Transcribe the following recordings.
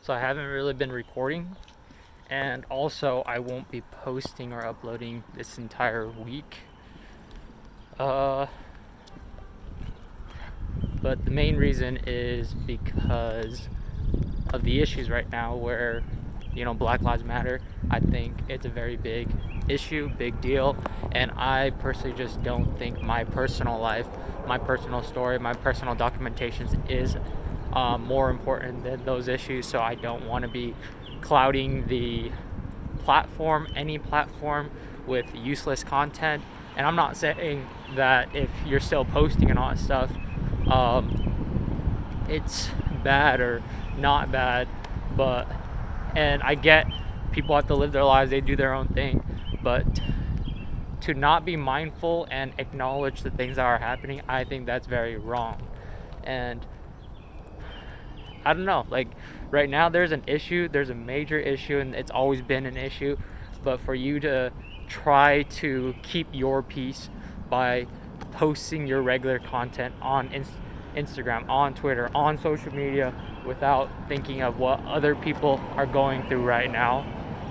so I haven't really been recording, and also I won't be posting or uploading this entire week. But the main reason is because of the issues right now where, Black Lives Matter. I think it's a very big issue, big deal, and I personally just don't think my personal life, my personal story, my personal documentations is more important than those issues. So I don't want to be clouding the platform, any platform, with useless content. And I'm not saying that if you're still posting and all that stuff, it's bad or not bad, and I get people have to live their lives, they do their own thing, but to not be mindful and acknowledge the things that are happening, I think that's very wrong. And I don't know, like right now there's an issue, there's a major issue, and it's always been an issue, but for you to try to keep your peace by posting your regular content on Instagram, on Twitter, on social media, without thinking of what other people are going through right now.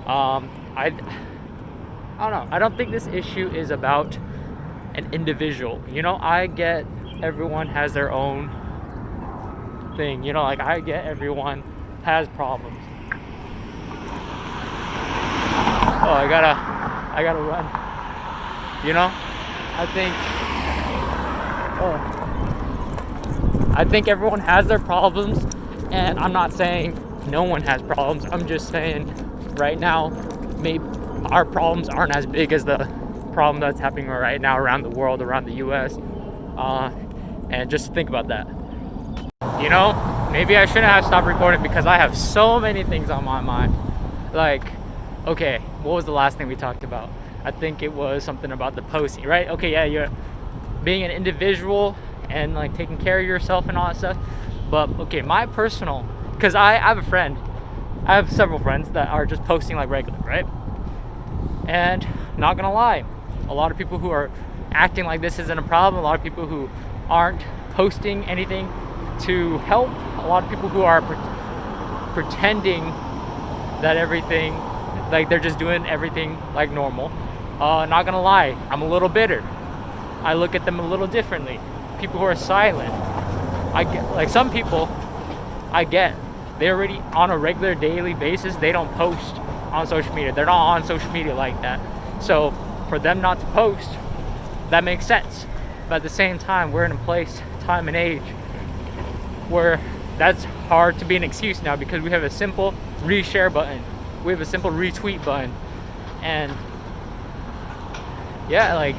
I don't know. I don't think this issue is about an individual. I get everyone has their own thing. I get everyone has problems. Oh, I gotta run. I think everyone has their problems, and I'm not saying no one has problems. I'm just saying right now, maybe our problems aren't as big as the problem that's happening right now around the world, around the US. And just think about that. Maybe I shouldn't have stopped recording because I have so many things on my mind. Like, okay, what was the last thing we talked about? I think it was something about the posting, right? Okay, yeah, you're being an individual and like taking care of yourself and all that stuff. But okay, my personal, because I have a friend, I have several friends that are just posting like regular, right? And not gonna lie, a lot of people who are acting like this isn't a problem, a lot of people who aren't posting anything to help, a lot of people who are pretending that everything, like they're just doing everything like normal. Not gonna lie, I'm a little bitter. I look at them a little differently. People who are silent, I get, like some people, I get, they're already on a regular daily basis, they don't post on social media. They're not on social media like that. So for them not to post, that makes sense. But at the same time, we're in a place, time and age where that's hard to be an excuse now, because we have a simple reshare button, we have a simple retweet button, and yeah, like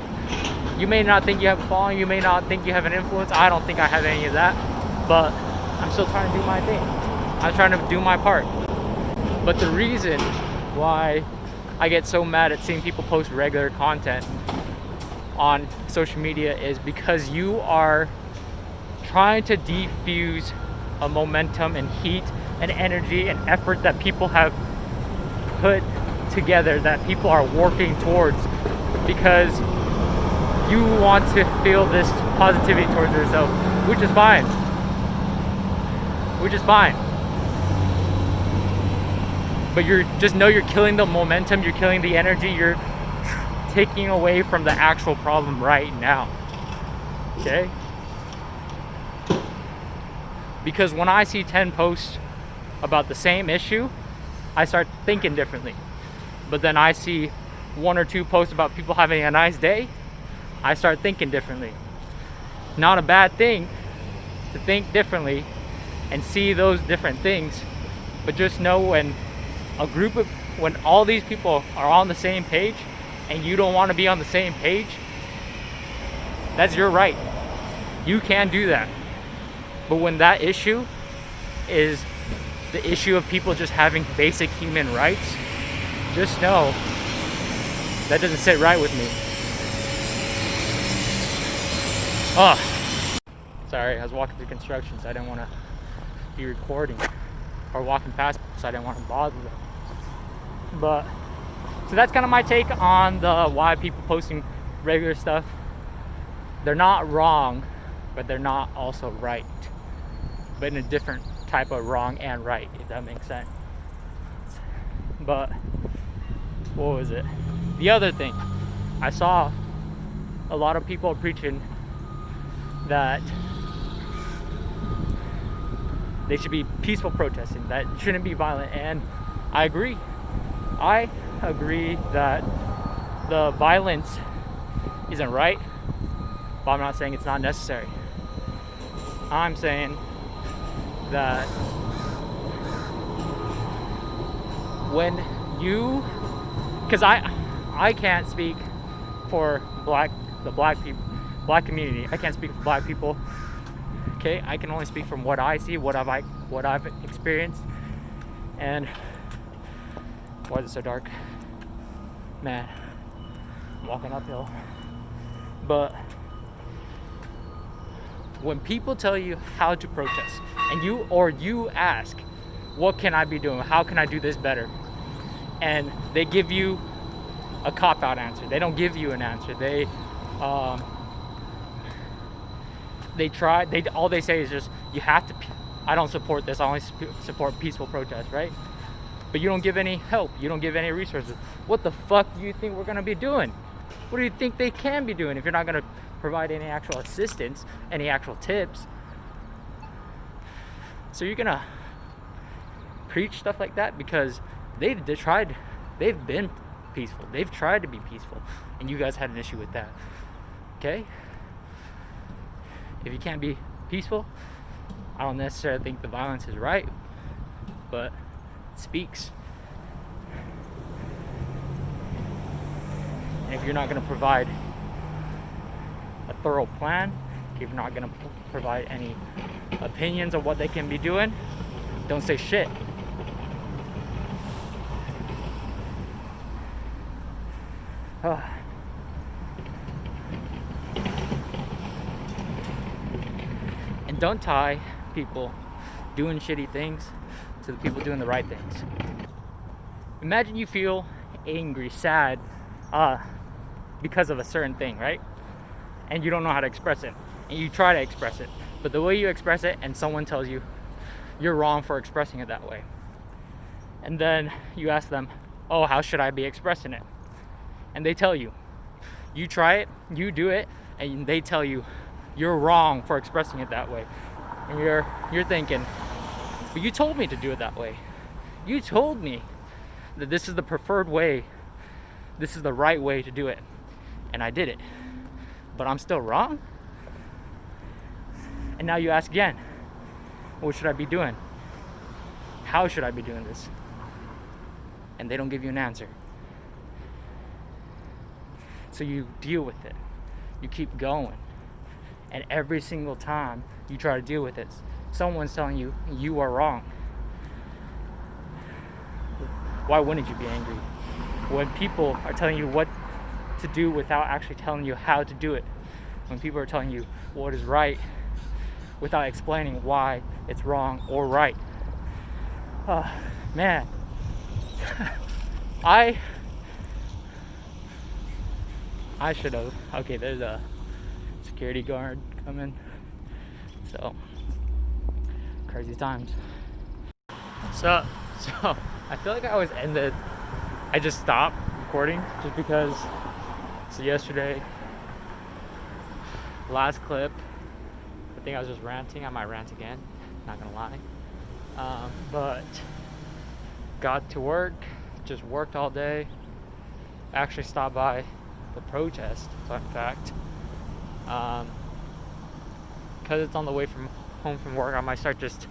you may not think you have a following, you may not think you have an influence. I don't think I have any of that, but I'm still trying to do my thing. I'm trying to do my part. But the reason why I get so mad at seeing people post regular content on social media is because you are trying to defuse a momentum and heat and energy and effort that people have put together, that people are working towards, because you want to feel this positivity towards yourself, which is fine. But you're killing the momentum, you're killing the energy, you're taking away from the actual problem right now. Okay? Because when I see 10 posts about the same issue, I start thinking differently. But then I see 1 or 2 posts about people having a nice day, I start thinking differently. Not a bad thing to think differently and see those different things, but just know when all these people are on the same page and you don't want to be on the same page, that's your right. You can do that. But when that issue is the issue of people just having basic human rights, just know that doesn't sit right with me. Sorry, I was walking through construction, so I didn't want to be recording, or walking past people, so I didn't want to bother them. But so that's kind of my take on the why people posting regular stuff. They're not wrong, but they're not also right, but in a different type of wrong and right, if that makes sense. But what was it? The other thing, I saw a lot of people preaching that they should be peaceful protesting, that shouldn't be violent, and I agree. I agree that the violence isn't right, but I'm not saying it's not necessary. I'm saying that when you, because I can't speak for the black community. I can't speak for black people. Okay, I can only speak from what I see, what I've experienced. And why is it so dark? Man, I'm walking uphill. But when people tell you how to protest, and you ask, what can I be doing? How can I do this better? And they give you a cop-out answer. They don't give you an answer. All they say is just, you have to, I don't support this, I only support peaceful protest, right? But you don't give any help, you don't give any resources. What the fuck do you think we're gonna be doing? What do you think they can be doing if you're not gonna provide any actual assistance, any actual tips? So you're gonna preach stuff like that because they've been peaceful, they've tried to be peaceful, and you guys had an issue with that. Okay? If you can't be peaceful, I don't necessarily think the violence is right, but it speaks. And if you're not going to provide a thorough plan, if you're not going to provide any opinions of what they can be doing, don't say shit. And don't tie people doing shitty things to the people doing the right things. Imagine you feel angry, sad, because of a certain thing, right? And you don't know how to express it. And you try to express it. But the way you express it, and someone tells you you're wrong for expressing it that way. And then you ask them, oh, how should I be expressing it? And they tell you. You try it, you do it, and they tell you you're wrong for expressing it that way. And you're thinking, but you told me to do it that way. You told me that this is the preferred way, this is the right way to do it, and I did it, but I'm still wrong? And now you ask again, what should I be doing? How should I be doing this? And they don't give you an answer. So you deal with it. You keep going. And every single time you try to deal with it, someone's telling you, you are wrong. Why wouldn't you be angry? When people are telling you what to do without actually telling you how to do it. When people are telling you what is right without explaining why it's wrong or right. Man. I should have. Okay, there's a security guard coming. So crazy times. So I feel like I always I just stopped recording just because. So yesterday, last clip, I think I was just ranting. I might rant again, not gonna lie. But got to work, just worked all day. Actually stopped by the protest, fun fact. Because it's on the way home from work, I might start just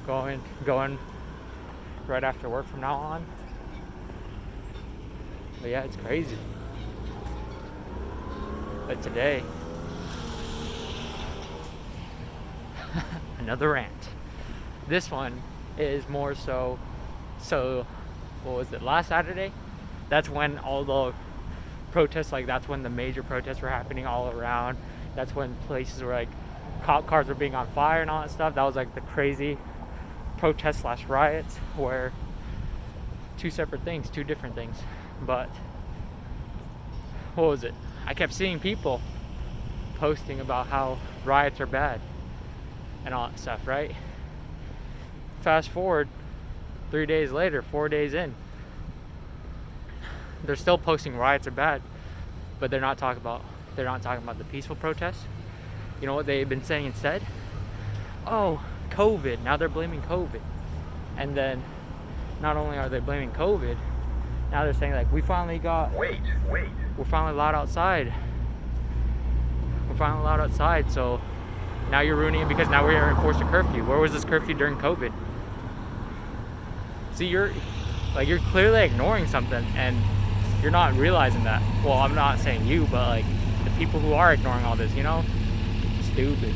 going right after work from now on. But yeah, it's crazy. But today, another rant. This one is more so, what was it, last Saturday? That's when all the protests, like that's when the major protests were happening all around. That's when places were like, cop cars were being on fire and all that stuff. That was like the crazy protest / riots, where two different things. But what was it? I kept seeing people posting about how riots are bad and all that stuff, right? fast forward 3 days later, 4 days in, they're still posting riots are bad, but they're not talking about the peaceful protests. You know what they've been saying instead? Oh, COVID. Now they're blaming COVID. And then not only are they blaming COVID, now they're saying like, we're finally allowed outside. We're finally allowed outside, so now you're ruining it because now we're enforced a curfew. Where was this curfew during COVID? See, you're clearly ignoring something and you're not realizing that. Well, I'm not saying you, but like the people who are ignoring all this, you know? Stupid.